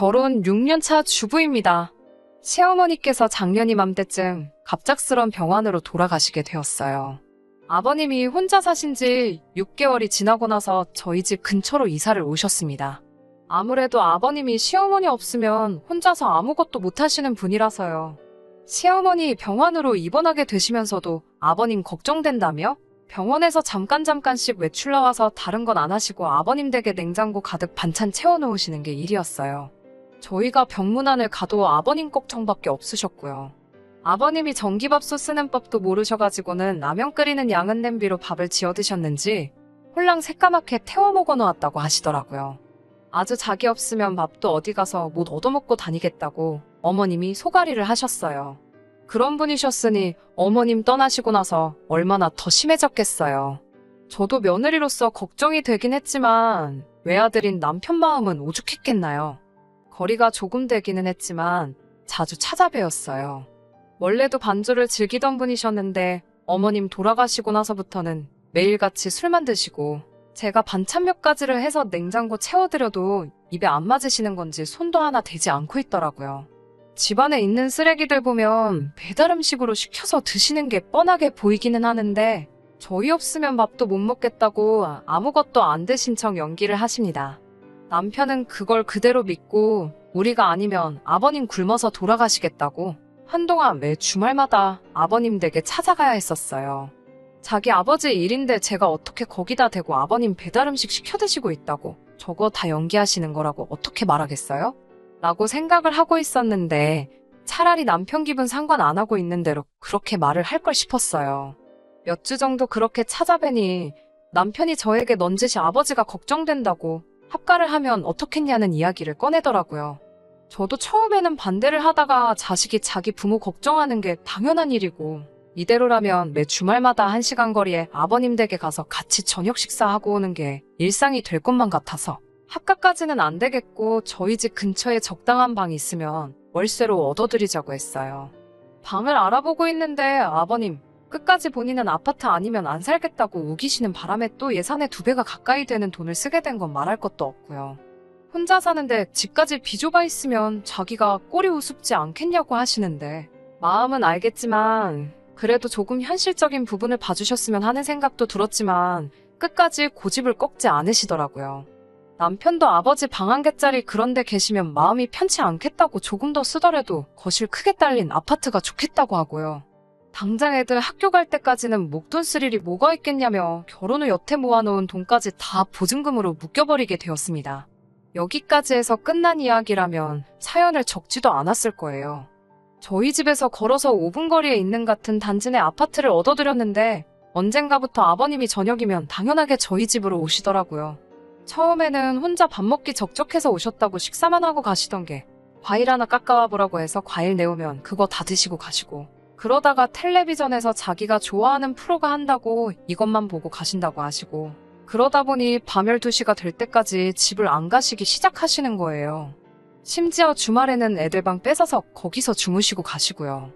결혼 6년차 주부입니다. 시어머니께서 작년 이맘때쯤 갑작스런 병환으로 돌아가시게 되었어요. 아버님이 혼자 사신 지 6개월이 지나고 나서 저희 집 근처로 이사를 오셨습니다. 아무래도 아버님이 시어머니 없으면 혼자서 아무것도 못하시는 분이라서요. 시어머니 병환으로 입원하게 되시면서도 아버님 걱정된다며 병원에서 잠깐씩 외출 나와서 다른 건 안 하시고 아버님 댁에 냉장고 가득 반찬 채워놓으시는 게 일이었어요. 저희가 병문안을 가도 아버님 걱정밖에 없으셨고요. 아버님이 전기밥솥 쓰는 법도 모르셔가지고는 라면 끓이는 양은 냄비로 밥을 지어 드셨는지 홀랑 새까맣게 태워 먹어 놓았다고 하시더라고요. 아주 자기 없으면 밥도 어디 가서 못 얻어먹고 다니겠다고 어머님이 소가리를 하셨어요. 그런 분이셨으니 어머님 떠나시고 나서 얼마나 더 심해졌겠어요. 저도 며느리로서 걱정이 되긴 했지만 외아들인 남편 마음은 오죽했겠나요. 거리가 조금 되기는 했지만 자주 찾아뵈었어요. 원래도 반주를 즐기던 분이셨는데 어머님 돌아가시고 나서부터는 매일같이 술만 드시고 제가 반찬 몇 가지를 해서 냉장고 채워드려도 입에 안 맞으시는 건지 손도 하나 대지 않고 있더라고요. 집안에 있는 쓰레기들 보면 배달 음식으로 시켜서 드시는 게 뻔하게 보이기는 하는데 저희 없으면 밥도 못 먹겠다고 아무것도 안 드신 척 연기를 하십니다. 남편은 그걸 그대로 믿고 우리가 아니면 아버님 굶어서 돌아가시겠다고 한동안 매 주말마다 아버님 댁에 찾아가야 했었어요. 자기 아버지 일인데 제가 어떻게 거기다 대고 아버님 배달 음식 시켜 드시고 있다고 저거 다 연기하시는 거라고 어떻게 말하겠어요? 라고 생각을 하고 있었는데 차라리 남편 기분 상관 안 하고 있는 대로 그렇게 말을 할 걸 싶었어요. 몇 주 정도 그렇게 찾아뵈니 남편이 저에게 넌지시 아버지가 걱정된다고 합가를 하면 어떻겠냐는 이야기를 꺼내더라고요. 저도 처음에는 반대를 하다가 자식이 자기 부모 걱정하는 게 당연한 일이고 이대로라면 매 주말마다 1시간 거리에 아버님 댁에 가서 같이 저녁 식사하고 오는 게 일상이 될 것만 같아서 합가까지는 안 되겠고 저희 집 근처에 적당한 방이 있으면 월세로 얻어드리자고 했어요. 방을 알아보고 있는데 아버님 끝까지 본인은 아파트 아니면 안 살겠다고 우기시는 바람에 또 예산의 2배가 가까이 되는 돈을 쓰게 된 건 말할 것도 없고요. 혼자 사는데 집까지 비좁아 있으면 자기가 꼴이 우습지 않겠냐고 하시는데 마음은 알겠지만 그래도 조금 현실적인 부분을 봐주셨으면 하는 생각도 들었지만 끝까지 고집을 꺾지 않으시더라고요. 남편도 아버지 방 한 개짜리 그런 데 계시면 마음이 편치 않겠다고 조금 더 쓰더라도 거실 크게 딸린 아파트가 좋겠다고 하고요. 당장 애들 학교 갈 때까지는 목돈 쓸 일이 뭐가 있겠냐며 결혼 후 여태 모아놓은 돈까지 다 보증금으로 묶여버리게 되었습니다. 여기까지 해서 끝난 이야기라면 사연을 적지도 않았을 거예요. 저희 집에서 걸어서 5분 거리에 있는 같은 단지 내 아파트를 얻어드렸는데 언젠가부터 아버님이 저녁이면 당연하게 저희 집으로 오시더라고요. 처음에는 혼자 밥 먹기 적적해서 오셨다고 식사만 하고 가시던 게 과일 하나 깎아와 보라고 해서 과일 내오면 그거 다 드시고 가시고 그러다가 텔레비전에서 자기가 좋아하는 프로가 한다고 이것만 보고 가신다고 하시고 그러다 보니 밤 12시가 될 때까지 집을 안 가시기 시작하시는 거예요. 심지어 주말에는 애들 방 뺏어서 거기서 주무시고 가시고요.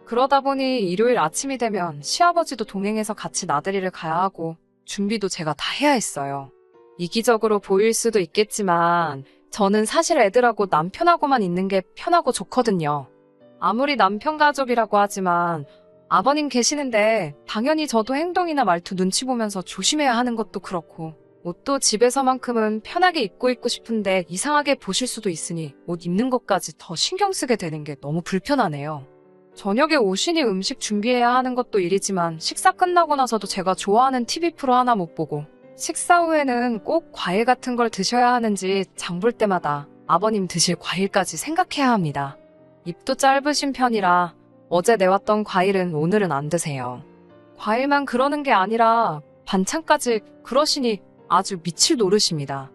그러다 보니 일요일 아침이 되면 시아버지도 동행해서 같이 나들이를 가야 하고 준비도 제가 다 해야 했어요. 이기적으로 보일 수도 있겠지만 저는 사실 애들하고 남편하고만 있는 게 편하고 좋거든요. 아무리 남편 가족이라고 하지만 아버님 계시는데 당연히 저도 행동이나 말투 눈치 보면서 조심해야 하는 것도 그렇고 옷도 집에서만큼은 편하게 입고 있고 싶은데 이상하게 보실 수도 있으니 옷 입는 것까지 더 신경 쓰게 되는 게 너무 불편하네요. 저녁에 오시니 음식 준비해야 하는 것도 일이지만 식사 끝나고 나서도 제가 좋아하는 TV 프로 하나 못 보고 식사 후에는 꼭 과일 같은 걸 드셔야 하는지 장 볼 때마다 아버님 드실 과일까지 생각해야 합니다. 입도 짧으신 편이라 어제 내왔던 과일은 오늘은 안 드세요. 과일만 그러는 게 아니라 반찬까지 그러시니 아주 미칠 노릇입니다.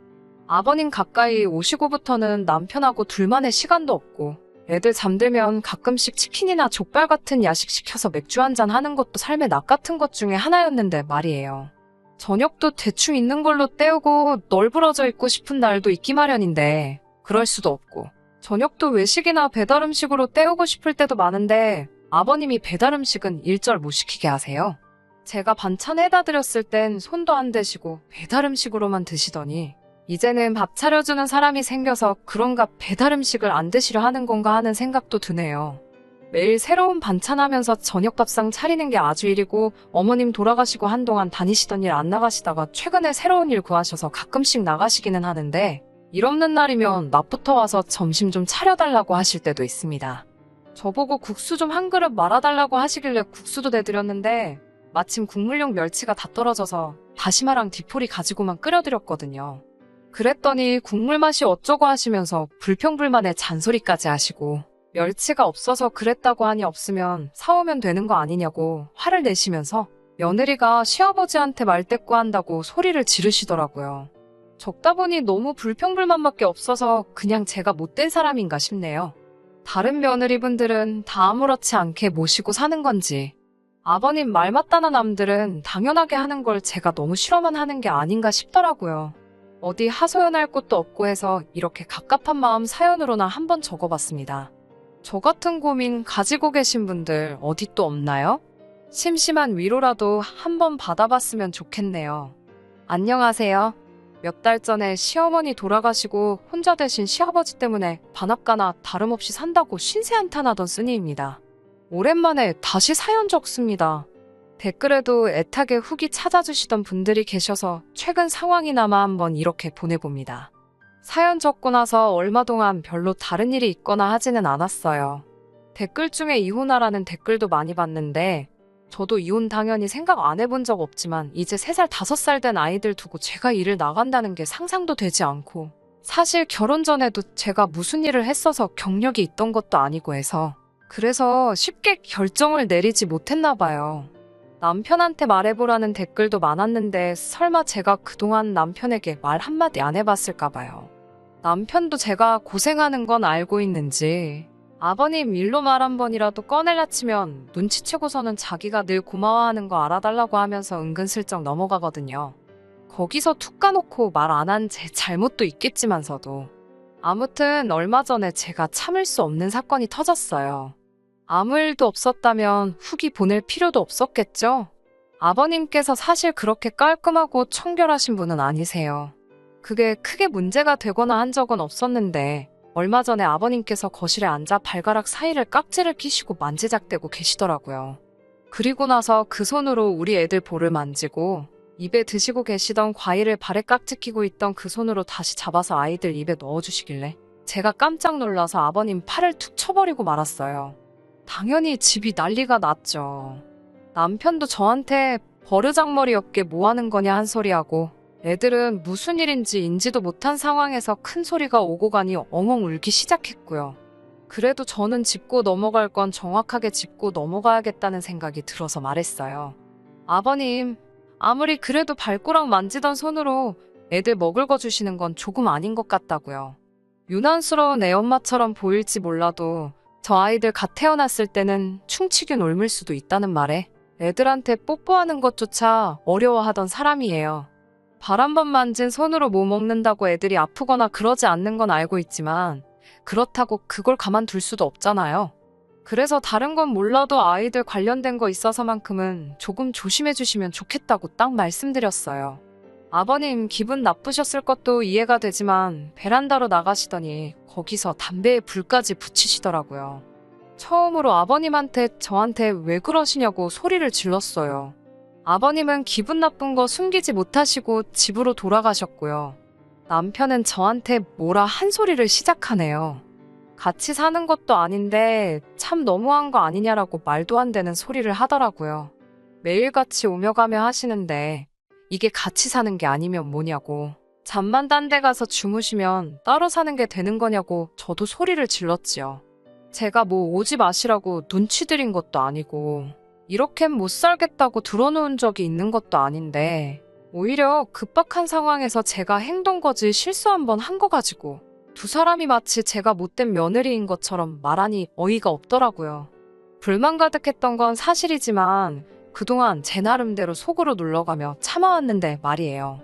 아버님 가까이 오시고부터는 남편하고 둘만의 시간도 없고 애들 잠들면 가끔씩 치킨이나 족발 같은 야식 시켜서 맥주 한잔 하는 것도 삶의 낙 같은 것 중에 하나였는데 말이에요. 저녁도 대충 있는 걸로 때우고 널브러져 있고 싶은 날도 있기 마련인데 그럴 수도 없고 저녁도 외식이나 배달 음식으로 때우고 싶을 때도 많은데 아버님이 배달 음식은 일절 못 시키게 하세요. 제가 반찬 해다 드렸을 땐 손도 안 대시고 배달 음식으로만 드시더니 이제는 밥 차려주는 사람이 생겨서 그런가 배달 음식을 안 드시려 하는 건가 하는 생각도 드네요. 매일 새로운 반찬 하면서 저녁 밥상 차리는 게 아주 일이고 어머님 돌아가시고 한동안 다니시던 일 안 나가시다가 최근에 새로운 일 구하셔서 가끔씩 나가시기는 하는데 일 없는 날이면 낮부터 와서 점심 좀 차려달라고 하실 때도 있습니다. 저보고 국수 좀 한 그릇 말아달라고 하시길래 국수도 내드렸는데 마침 국물용 멸치가 다 떨어져서 다시마랑 디포리 가지고만 끓여드렸거든요. 그랬더니 국물 맛이 어쩌고 하시면서 불평불만에 잔소리까지 하시고 멸치가 없어서 그랬다고 하니 없으면 사오면 되는 거 아니냐고 화를 내시면서 며느리가 시아버지한테 말대꾸한다고 소리를 지르시더라고요. 적다 보니 너무 불평불만밖에 없어서 그냥 제가 못된 사람인가 싶네요. 다른 며느리분들은 다 아무렇지 않게 모시고 사는 건지 아버님 말 맞다는 남들은 당연하게 하는 걸 제가 너무 싫어만 하는 게 아닌가 싶더라고요. 어디 하소연할 곳도 없고 해서 이렇게 갑갑한 마음 사연으로나 한번 적어봤습니다. 저 같은 고민 가지고 계신 분들 어디 또 없나요? 심심한 위로라도 한번 받아봤으면 좋겠네요. 안녕하세요. 몇 달 전에 시어머니 돌아가시고 혼자 되신 시아버지 때문에 반합가나 다름없이 산다고 신세한탄하던 쓰니입니다. 오랜만에 다시 사연 적습니다. 댓글에도 애타게 후기 찾아주시던 분들이 계셔서 최근 상황이나마 한번 이렇게 보내봅니다. 사연 적고 나서 얼마 동안 별로 다른 일이 있거나 하지는 않았어요. 댓글 중에 이혼하라는 댓글도 많이 봤는데 저도 이혼 당연히 생각 안 해본 적 없지만 이제 3살, 5살 된 아이들 두고 제가 일을 나간다는 게 상상도 되지 않고 사실 결혼 전에도 제가 무슨 일을 했어서 경력이 있던 것도 아니고 해서 그래서 쉽게 결정을 내리지 못했나 봐요. 남편한테 말해보라는 댓글도 많았는데 설마 제가 그동안 남편에게 말 한마디 안 해봤을까 봐요. 남편도 제가 고생하는 건 알고 있는지 아버님 일로 말 한 번이라도 꺼낼라 치면 눈치채고서는 자기가 늘 고마워하는 거 알아달라고 하면서 은근슬쩍 넘어가거든요. 거기서 툭 까놓고 말 안 한 제 잘못도 있겠지만서도 아무튼 얼마 전에 제가 참을 수 없는 사건이 터졌어요. 아무 일도 없었다면 후기 보낼 필요도 없었겠죠? 아버님께서 사실 그렇게 깔끔하고 청결하신 분은 아니세요. 그게 크게 문제가 되거나 한 적은 없었는데 얼마 전에 아버님께서 거실에 앉아 발가락 사이를 깍지를 끼시고 만지작대고 계시더라고요. 그리고 나서 그 손으로 우리 애들 볼을 만지고 입에 드시고 계시던 과일을 발에 깍지 끼고 있던 그 손으로 다시 잡아서 아이들 입에 넣어주시길래 제가 깜짝 놀라서 아버님 팔을 툭 쳐버리고 말았어요. 당연히 집이 난리가 났죠. 남편도 저한테 버르장머리 없게 뭐 하는 거냐 한 소리하고 애들은 무슨 일인지 인지도 못한 상황에서 큰 소리가 오고 가니 엉엉 울기 시작했고요. 그래도 저는 짚고 넘어갈 건 정확하게 짚고 넘어가야겠다는 생각이 들어서 말했어요. 아버님, 아무리 그래도 발꼬락 만지던 손으로 애들 먹을 거 주시는 건 조금 아닌 것 같다고요. 유난스러운 애엄마처럼 보일지 몰라도 저 아이들 갓 태어났을 때는 충치균 옮을 수도 있다는 말에 애들한테 뽀뽀하는 것조차 어려워하던 사람이에요. 발 한 번 만진 손으로 뭐 먹는다고 애들이 아프거나 그러지 않는 건 알고 있지만 그렇다고 그걸 가만둘 수도 없잖아요. 그래서 다른 건 몰라도 아이들 관련된 거 있어서만큼은 조금 조심해 주시면 좋겠다고 딱 말씀드렸어요. 아버님 기분 나쁘셨을 것도 이해가 되지만 베란다로 나가시더니 거기서 담배에 불까지 붙이시더라고요. 처음으로 아버님한테 저한테 왜 그러시냐고 소리를 질렀어요. 아버님은 기분 나쁜 거 숨기지 못하시고 집으로 돌아가셨고요. 남편은 저한테 뭐라 한 소리를 시작하네요. 같이 사는 것도 아닌데 참 너무한 거 아니냐라고 말도 안 되는 소리를 하더라고요. 매일같이 오며 가며 하시는데 이게 같이 사는 게 아니면 뭐냐고. 잠만 딴 데 가서 주무시면 따로 사는 게 되는 거냐고 저도 소리를 질렀지요. 제가 뭐 오지 마시라고 눈치 드린 것도 아니고 이렇게는 못 살겠다고 들어놓은 적이 있는 것도 아닌데 오히려 급박한 상황에서 제가 행동거지 실수 한번 한 거 가지고 두 사람이 마치 제가 못된 며느리인 것처럼 말하니 어이가 없더라고요. 불만 가득했던 건 사실이지만 그동안 제 나름대로 속으로 눌러가며 참아왔는데 말이에요.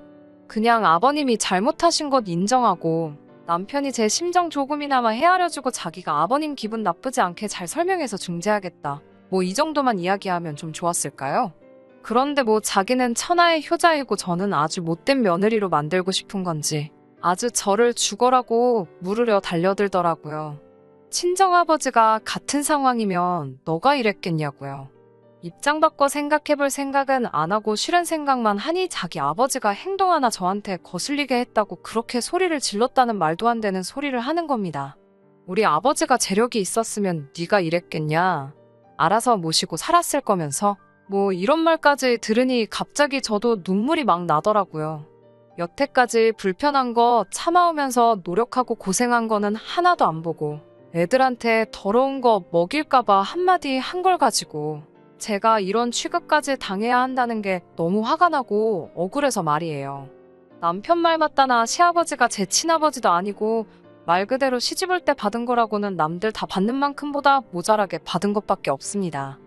그냥 아버님이 잘못하신 것 인정하고 남편이 제 심정 조금이나마 헤아려주고 자기가 아버님 기분 나쁘지 않게 잘 설명해서 중재하겠다. 뭐 이 정도만 이야기하면 좀 좋았을까요? 그런데 뭐 자기는 천하의 효자이고 저는 아주 못된 며느리로 만들고 싶은 건지 아주 저를 죽어라고 물으려 달려들더라고요. 친정아버지가 같은 상황이면 너가 이랬겠냐고요. 입장 바꿔 생각해볼 생각은 안 하고 싫은 생각만 하니 자기 아버지가 행동 하나 저한테 거슬리게 했다고 그렇게 소리를 질렀다는 말도 안 되는 소리를 하는 겁니다. 우리 아버지가 재력이 있었으면 네가 이랬겠냐. 알아서 모시고 살았을 거면서 뭐 이런 말까지 들으니 갑자기 저도 눈물이 막 나더라고요. 여태까지 불편한 거 참아오면서 노력하고 고생한 거는 하나도 안 보고 애들한테 더러운 거 먹일까봐 한마디 한 걸 가지고 제가 이런 취급까지 당해야 한다는 게 너무 화가 나고 억울해서 말이에요. 남편 말 맞다나 시아버지가 제 친아버지도 아니고 말 그대로 시집 올 때 받은 거라고는 남들 다 받는 만큼보다 모자라게 받은 것밖에 없습니다.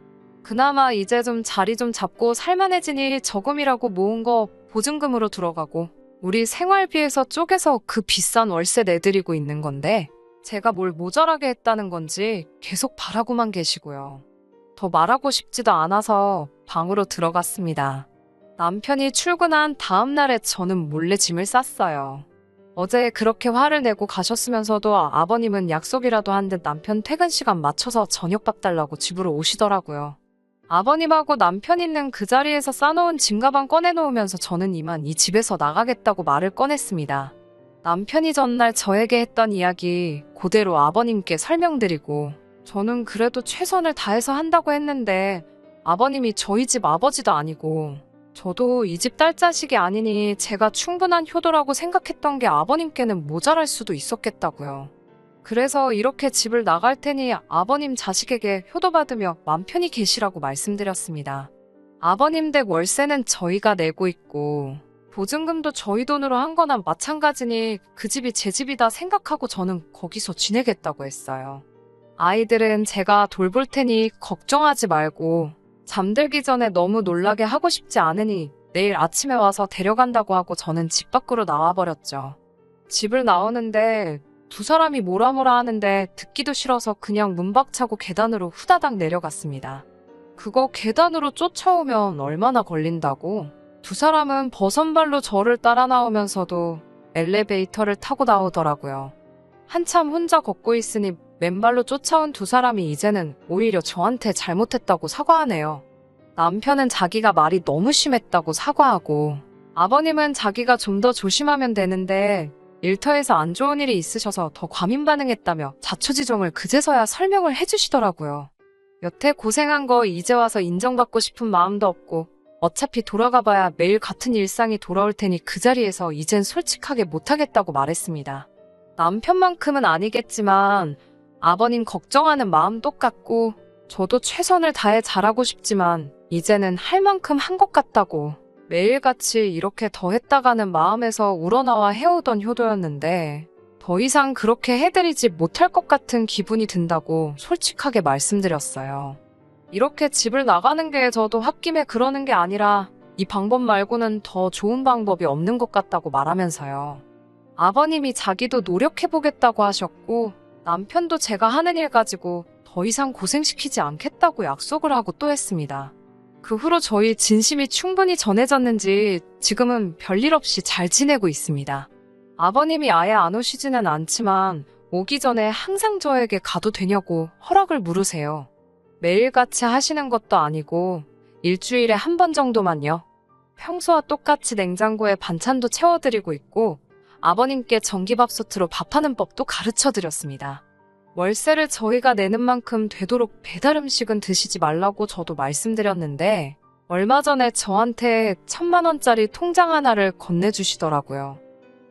그나마 이제 좀 자리 좀 잡고 살만해지니 저금이라고 모은 거 보증금으로 들어가고 우리 생활비에서 쪼개서 그 비싼 월세 내드리고 있는 건데 제가 뭘 모자라게 했다는 건지 계속 바라고만 계시고요. 더 말하고 싶지도 않아서 방으로 들어갔습니다. 남편이 출근한 다음 날에 저는 몰래 짐을 쌌어요. 어제 그렇게 화를 내고 가셨으면서도 아버님은 약속이라도 한 듯 남편 퇴근 시간 맞춰서 저녁밥 달라고 집으로 오시더라고요. 아버님하고 남편 있는 그 자리에서 싸놓은 짐가방 꺼내놓으면서 저는 이만 이 집에서 나가겠다고 말을 꺼냈습니다. 남편이 전날 저에게 했던 이야기 그대로 아버님께 설명드리고 저는 그래도 최선을 다해서 한다고 했는데 아버님이 저희 집 아버지도 아니고 저도 이 집 딸자식이 아니니 제가 충분한 효도라고 생각했던 게 아버님께는 모자랄 수도 있었겠다고요. 그래서 이렇게 집을 나갈 테니 아버님 자식에게 효도받으며 맘 편히 계시라고 말씀드렸습니다. 아버님 댁 월세는 저희가 내고 있고 보증금도 저희 돈으로 한 거나 마찬가지니 그 집이 제 집이다 생각하고 저는 거기서 지내겠다고 했어요. 아이들은 제가 돌볼 테니 걱정하지 말고 잠들기 전에 너무 놀라게 하고 싶지 않으니 내일 아침에 와서 데려간다고 하고 저는 집 밖으로 나와버렸죠. 집을 나오는데 두 사람이 뭐라 하는데 듣기도 싫어서 그냥 문박차고 계단으로 후다닥 내려갔습니다. 그거 계단으로 쫓아오면 얼마나 걸린다고? 두 사람은 버선발로 저를 따라 나오면서도 엘리베이터를 타고 나오더라고요. 한참 혼자 걷고 있으니 맨발로 쫓아온 두 사람이 이제는 오히려 저한테 잘못했다고 사과하네요. 남편은 자기가 말이 너무 심했다고 사과하고 아버님은 자기가 좀 더 조심하면 되는데 일터에서 안 좋은 일이 있으셔서 더 과민 반응했다며 자초지종을 그제서야 설명을 해주시더라고요. 여태 고생한 거 이제 와서 인정받고 싶은 마음도 없고 어차피 돌아가봐야 매일 같은 일상이 돌아올 테니 그 자리에서 이젠 솔직하게 못하겠다고 말했습니다. 남편만큼은 아니겠지만 아버님 걱정하는 마음 똑같고 저도 최선을 다해 잘하고 싶지만 이제는 할 만큼 한 것 같다고 매일같이 이렇게 더 했다가는 마음에서 우러나와 해오던 효도였는데 더 이상 그렇게 해드리지 못할 것 같은 기분이 든다고 솔직하게 말씀드렸어요. 이렇게 집을 나가는 게 저도 홧김에 그러는 게 아니라 이 방법 말고는 더 좋은 방법이 없는 것 같다고 말하면서요. 아버님이 자기도 노력해보겠다고 하셨고 남편도 제가 하는 일 가지고 더 이상 고생시키지 않겠다고 약속을 하고 또 했습니다. 그 후로 저희 진심이 충분히 전해졌는지 지금은 별일 없이 잘 지내고 있습니다. 아버님이 아예 안 오시지는 않지만 오기 전에 항상 저에게 가도 되냐고 허락을 물으세요. 매일같이 하시는 것도 아니고 일주일에 한 번 정도만요. 평소와 똑같이 냉장고에 반찬도 채워드리고 있고 아버님께 전기밥솥으로 밥하는 법도 가르쳐드렸습니다. 월세를 저희가 내는 만큼 되도록 배달 음식은 드시지 말라고 저도 말씀드렸는데 얼마 전에 저한테 1,000만 원짜리 통장 하나를 건네주시더라고요.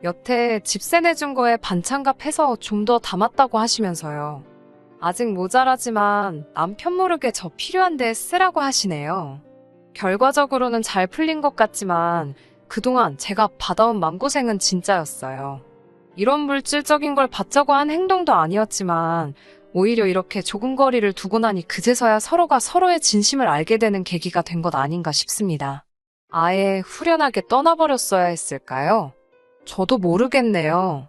여태 집세 내준 거에 반찬값 해서 좀 더 담았다고 하시면서요. 아직 모자라지만 남편 모르게 저 필요한데 쓰라고 하시네요. 결과적으로는 잘 풀린 것 같지만 그동안 제가 받아온 마음고생은 진짜였어요. 이런 물질적인 걸 받자고 한 행동도 아니었지만 오히려 이렇게 조금 거리를 두고 나니 그제서야 서로가 서로의 진심을 알게 되는 계기가 된 것 아닌가 싶습니다. 아예 후련하게 떠나버렸어야 했을까요? 저도 모르겠네요.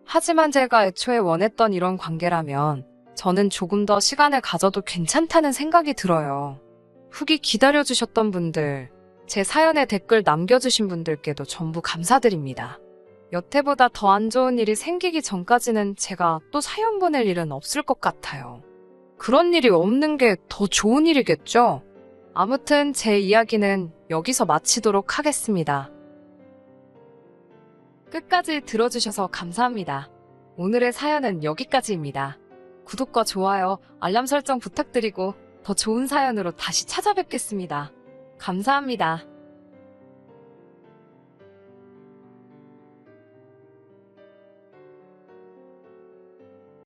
하지만 제가 애초에 원했던 이런 관계라면 저는 조금 더 시간을 가져도 괜찮다는 생각이 들어요. 후기 기다려주셨던 분들, 제 사연에 댓글 남겨주신 분들께도 전부 감사드립니다. 여태보다 더 안 좋은 일이 생기기 전까지는 제가 또 사연 보낼 일은 없을 것 같아요. 그런 일이 없는 게 더 좋은 일이겠죠? 아무튼 제 이야기는 여기서 마치도록 하겠습니다. 끝까지 들어주셔서 감사합니다. 오늘의 사연은 여기까지입니다. 구독과 좋아요, 알람 설정 부탁드리고 더 좋은 사연으로 다시 찾아뵙겠습니다. 감사합니다.